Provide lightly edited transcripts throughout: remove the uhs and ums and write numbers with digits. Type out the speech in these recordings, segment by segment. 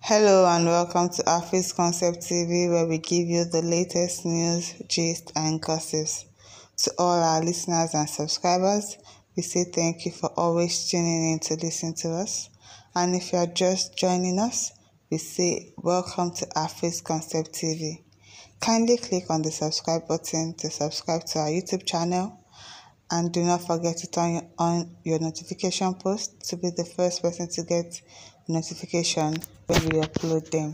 Hello and welcome to Afis Concept TV, where we give you the latest news, gist and gossips. To all our listeners and subscribers, we say thank you for always tuning in to listen to us. And if you are just joining us, we say welcome to Afis Concept TV. Kindly click on the subscribe button to subscribe to our YouTube channel. And do not forget to turn on your notification post to be the first person to get notification when we upload them.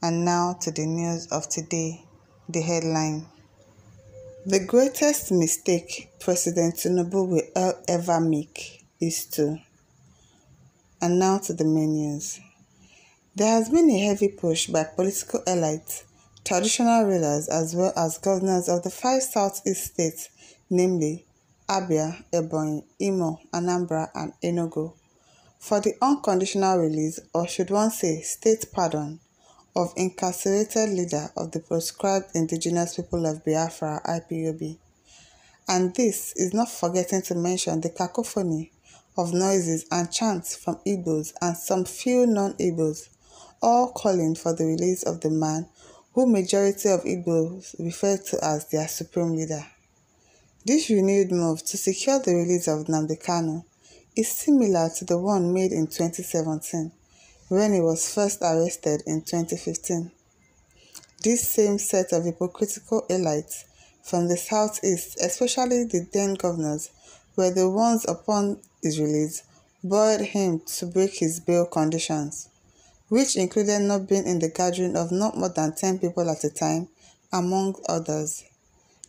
And now to the news of today, the headline. The greatest mistake President Tinubu will ever make is to. And now to the main news. There has been a heavy push by political elites, traditional rulers as well as governors of the 5 southeast states, namely Abia, Ebonyi, Imo, Anambra, and Enugu, for the unconditional release, or should one say state pardon, of incarcerated leader of the proscribed indigenous people of Biafra, IPOB. And this is not forgetting to mention the cacophony of noises and chants from Igbos and some few non-Igbos, all calling for the release of the man who majority of Igbos refer to as their supreme leader. This renewed move to secure the release of Nnamdi Kanu is similar to the one made in 2017, when he was first arrested in 2015. This same set of hypocritical elites from the southeast, especially the then governors, were the ones upon his release buoyed him to break his bail conditions, which included not being in the gathering of not more than 10 people at a time, among others.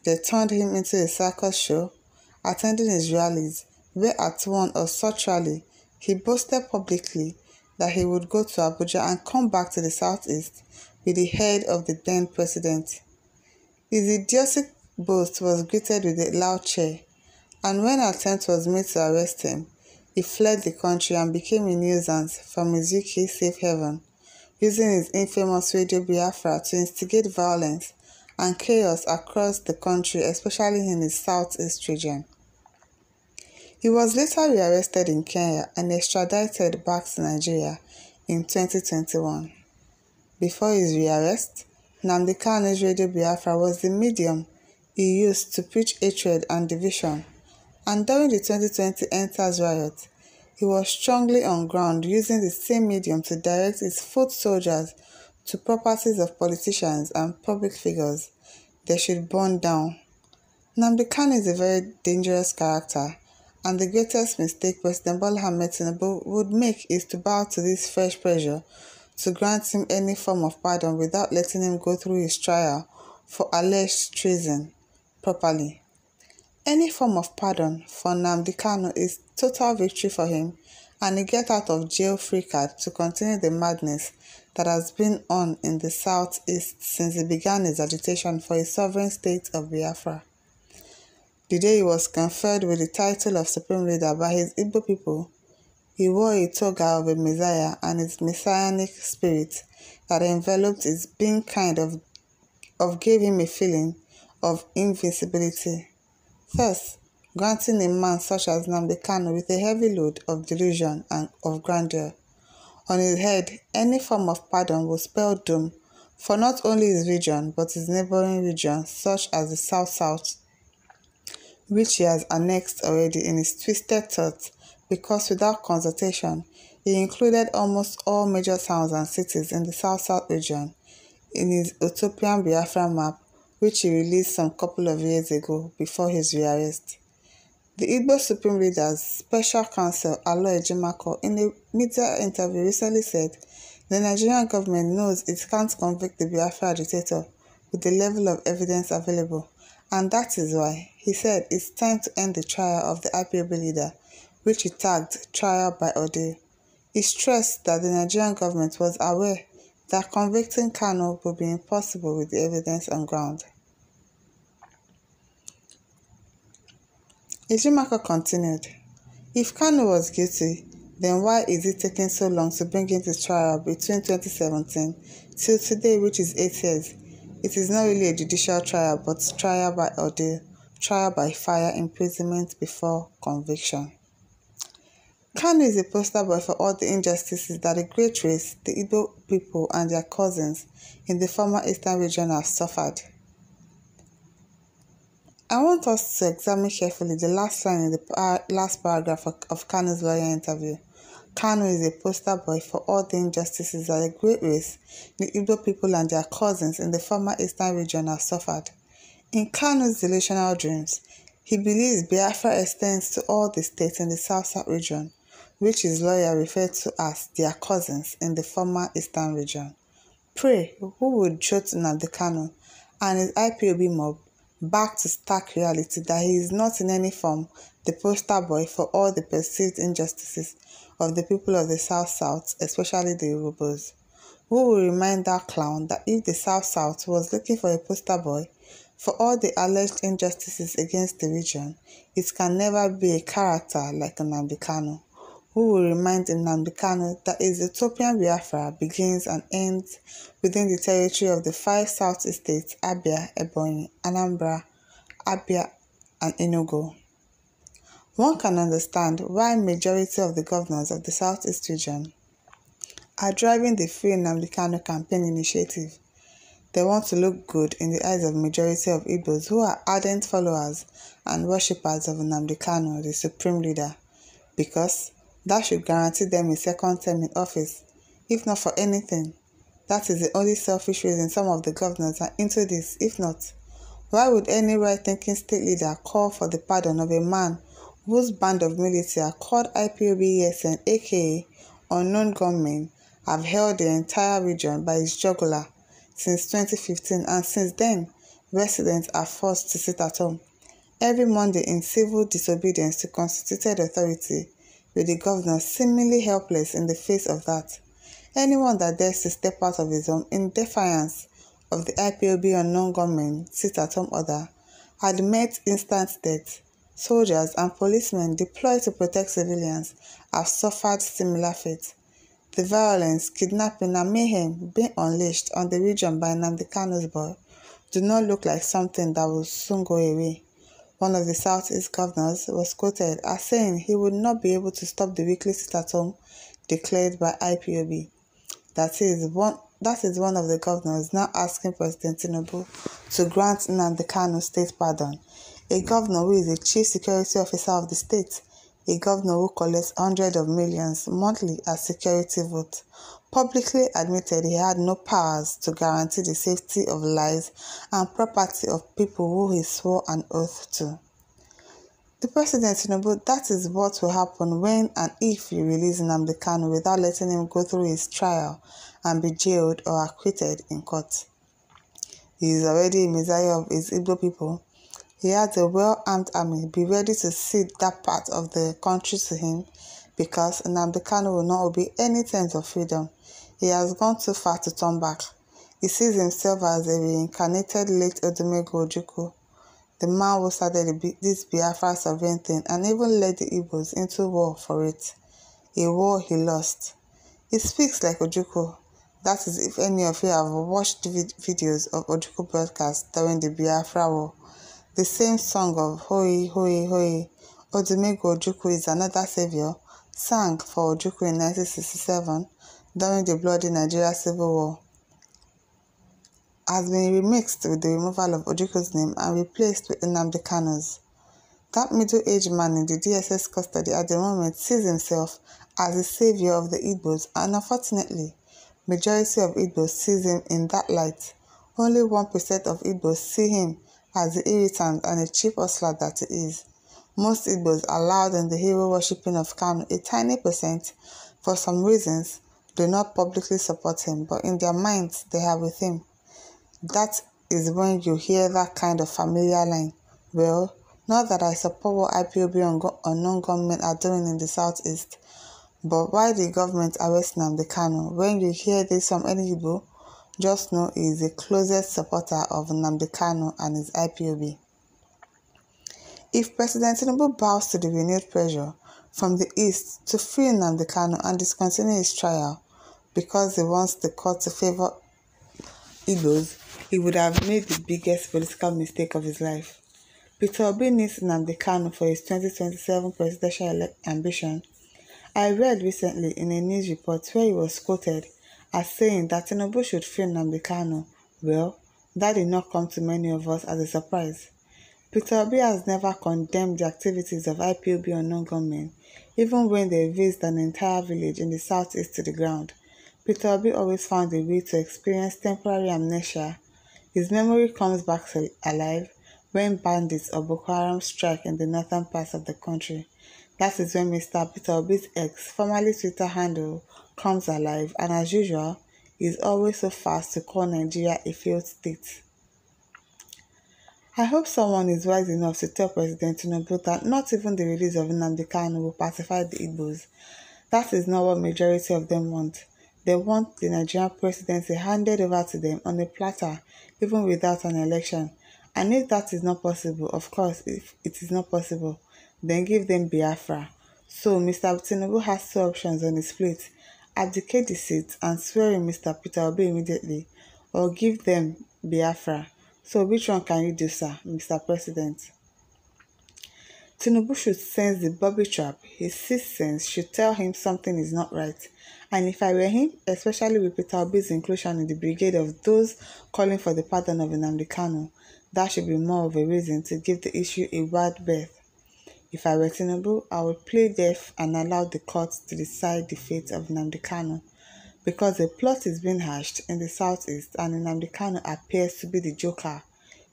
They turned him into a circus show, attending his rallies, where at one of such rally, he boasted publicly that he would go to Abuja and come back to the southeast with the head of the then president. His idiotic boast was greeted with a loud cheer, and when an attempt was made to arrest him, he fled the country and became a nuisance from his UK safe haven, using his infamous Radio Biafra to instigate violence and chaos across the country, especially in his southeast region. He was later rearrested in Kenya and extradited back to Nigeria in 2021. Before his rearrest, Nnamdi Kanu's Radio Biafra was the medium he used to preach hatred and division, and during the 2020 Enters riot, he was strongly on ground using the same medium to direct his foot soldiers to properties of politicians and public figures they should burn down. Nnamdi Kanu is a very dangerous character, and the greatest mistake President Bola Ahmed Tinubu would make is to bow to this fresh pressure to grant him any form of pardon without letting him go through his trial for alleged treason properly. Any form of pardon for Nnamdi Kanu is total victory for him and a get-out-of-jail-free card to continue the madness that has been on in the southeast since he began his agitation for a sovereign state of Biafra. The day he was conferred with the title of Supreme Leader by his Igbo people, he wore a toga of a messiah, and his messianic spirit that enveloped his being gave him a feeling of invincibility. Thus, granting a man such as Nnamdi Kanu with a heavy load of delusion and of grandeur on his head, any form of pardon will spell doom for not only his region but his neighboring regions such as the South-South, which he has annexed already in his twisted thoughts, because without consultation, he included almost all major towns and cities in the South-South region in his utopian Biafra map, which he released some couple of years ago before his rearrest. The Igbo Supreme Leader's Special Counsel, Alo Ejimako, in a media interview recently said the Nigerian government knows it can't convict the Biafra agitator with the level of evidence available, and that is why, he said, it's time to end the trial of the IPOB leader, which he tagged trial by ordeal. He stressed that the Nigerian government was aware that convicting Kanu would be impossible with the evidence on ground. Ejimako continued, if Kanu was guilty, then why is it taking so long to bring him to trial between 2017 till today, which is 8 years? It is not really a judicial trial, but trial by ordeal, trial by fire, imprisonment before conviction. Kanu is a poster boy for all the injustices that the great race, the Igbo people and their cousins in the former eastern region have suffered. I want us to examine carefully the last line in the last paragraph of Kanu's lawyer interview. Kanu is a poster boy for all the injustices that the great race, the Igbo people and their cousins in the former eastern region have suffered. In Kanu's delusional dreams, he believes Biafra extends to all the states in the South-South region, which his lawyer referred to as their cousins in the former eastern region. Pray, who would show Nnamdi Kanu and his IPOB mob back to stark reality that he is not in any form the poster boy for all the perceived injustices of the people of the South-South, especially the Yorubas? Who will remind that clown that if the South-South was looking for a poster boy for all the alleged injustices against the region, it can never be a character like Nnamdi Kanu? Who will remind Nnamdi Kanu that his utopian Biafra begins and ends within the territory of the 5 southeast states Abia, Ebonyi, Anambra, Abia, and Enugu. One can understand why majority of the governors of the southeast region are driving the Free Nnamdi Kanu campaign initiative. They want to look good in the eyes of majority of Igbos who are ardent followers and worshippers of Nnamdi Kanu, the supreme leader, because that should guarantee them a second term in office, if not for anything. That is the only selfish reason some of the governors are into this. If not, why would any right-thinking state leader call for the pardon of a man whose band of military are called IPOB-ESN, aka unknown gunmen, have held the entire region by his jugular since 2015, and since then, residents are forced to sit at home every Monday in civil disobedience to constituted authority, with the governor seemingly helpless in the face of that. Anyone that dares to step out of his home in defiance of the IPOB unknown gunmen sit-at-home order had met instant death. Soldiers and policemen deployed to protect civilians have suffered similar fate. The violence, kidnapping and mayhem being unleashed on the region by Nnamdi Kanu's boy do not look like something that will soon go away. One of the Southeast governors was quoted as saying he would not be able to stop the weekly sit-at-home declared by IPOB. That is one of the governors now asking President Tinubu to grant Nnamdi Kanu state pardon, a governor who is a chief security officer of the state, a governor who collects hundreds of millions monthly as security votes, publicly admitted he had no powers to guarantee the safety of lives and property of people who he swore an oath to. The President Tinubu, that is what will happen when and if you release Nnamdi Kanu without letting him go through his trial and be jailed or acquitted in court. He is already a messiah of his Igbo people. He has a well-armed army. Be ready to cede that part of the country to him, because Nnamdi Kanu will not obey any terms of freedom. He has gone too far to turn back. He sees himself as a reincarnated late Odumegwu Ojukwu, the man who started this Biafra sovereign thing and even led the Igbos into war for it, a war he lost. He speaks like Ojukwu. That is, if any of you have watched videos of Ojukwu broadcasts during the Biafra war. The same song of Hoi, Hoi, Hoi, Odumegwu Ojukwu is another savior, sang for Ojukwu in 1967 during the bloody Nigeria Civil War, has been remixed with the removal of Ojukwu's name and replaced with Nnamdi Kanu's. That middle-aged man in the DSS custody at the moment sees himself as the savior of the Igbos, and unfortunately, majority of Igbos sees him in that light. Only 1% of Igbos see him as the irritant and a cheap hustler that he is. Most Igbos are loud in the hero worshipping of Kanu. A tiny percent, for some reasons, do not publicly support him, but in their minds they are with him. That is when you hear that kind of familiar line. Well, not that I support what IPOB unknown gunmen are doing in the southeast, but why the government arrest Nnamdi Kanu? When you hear this from any Igbo, just know he is the closest supporter of Nnamdi Kanu and his IPOB. If President Tinubu bows to the renewed pressure from the east to free Nnamdi Kanu and discontinue his trial because he wants the court to favor Igbos, he would have made the biggest political mistake of his life. Peter Obi needs Nnamdi Kanu for his 2027 presidential ambition, I read recently in a news report where he was quoted as saying that Tinubu should free Nnamdi Kanu. Well, that did not come to many of us as a surprise. Peter Obi has never condemned the activities of IPOB unknown gunmen, even when they razed an entire village in the southeast to the ground. Peter Obi always found a way to experience temporary amnesia. His memory comes back alive when bandits or Boko Haram strike in the northern parts of the country. That is when Mr. Peter Obi's ex, formerly Twitter handle, comes alive, and as usual, he is always so fast to call Nigeria a failed state. I hope someone is wise enough to tell President Tinubu that not even the release of Nnamdi Kanu will pacify the Igbos. That is not what majority of them want. They want the Nigerian presidency handed over to them on a platter, even without an election. And if that is not possible, of course, if it is not possible, then give them Biafra. So Mr. Tinubu has two options on his plate: abdicate the seat and swear in Mr. Peter Obi immediately, or give them Biafra. So which one can you do, sir, Mr. President? Tinubu should sense the bobby trap. His sixth sense should tell him something is not right. And if I were him, especially with Peter Obi's inclusion in the brigade of those calling for the pardon of Nnamdi Kanu, that should be more of a reason to give the issue a wide berth. If I were Tinubu, I would play deaf and allow the courts to decide the fate of Nnamdi Kanu, because a plot is being hatched in the southeast and Nnamdi Kanu appears to be the joker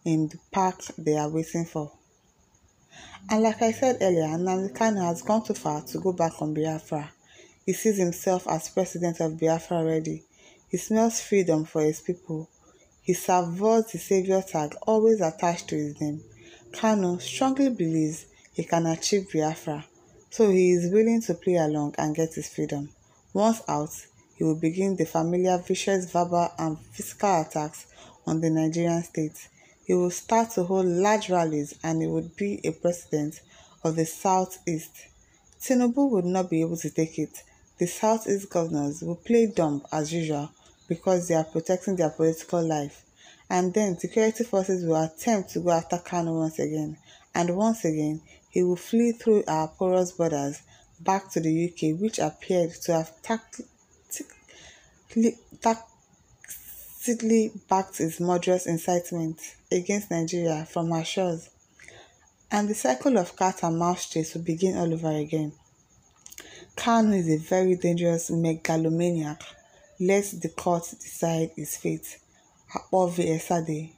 in the pack they are waiting for. And like I said earlier, Nnamdi Kanu has gone too far to go back on Biafra. He sees himself as president of Biafra already. He smells freedom for his people. He savours the savior tag always attached to his name. Kanu strongly believes he can achieve Biafra, so he is willing to play along and get his freedom. Once out, he will begin the familiar vicious verbal and physical attacks on the Nigerian state. He will start to hold large rallies and he would be a president of the Southeast. Tinubu would not be able to take it. The Southeast governors will play dumb as usual because they are protecting their political life. And then security forces will attempt to go after Kanu once again. And once again, he will flee through our porous borders back to the UK, which appeared to have tacitly backed its murderous incitement against Nigeria from our shores. And the cycle of cat and mouse chase will begin all over again. Kanu is a very dangerous megalomaniac. Let the court decide his fate. Akpovi Esade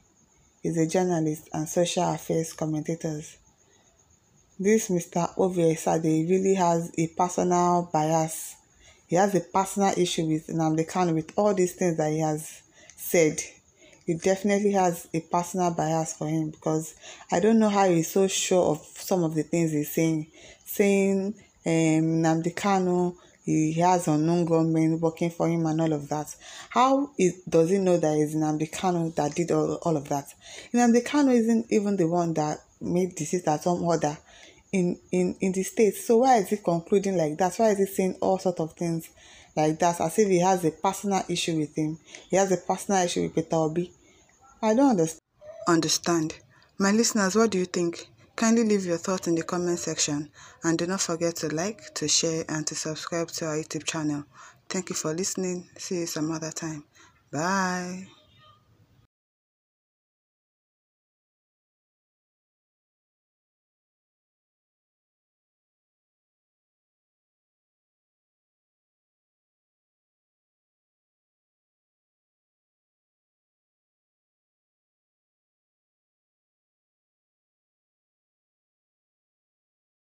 is a journalist and social affairs commentator. This Mr. Akpovi Esade really has a personal bias. He has a personal issue with Nnamdi Kanu with all these things that he has said. He definitely has a personal bias for him, because I don't know how he's so sure of some of the things he's saying Nnamdi Kanu, he has unknown gunmen working for him and all of that. How does he know that it's Nnamdi Kanu that did all of that? Nnamdi Kanu isn't even the one that made decisions at some order in the States. So why is he concluding like that? Why is he saying all sorts of things like that as if he has a personal issue with him? He has a personal issue with Peter Obi. I don't understand. My listeners, what do you think? Kindly leave your thoughts in the comment section, and do not forget to like, to share, and to subscribe to our YouTube channel. Thank you for listening. See you some other time. Bye.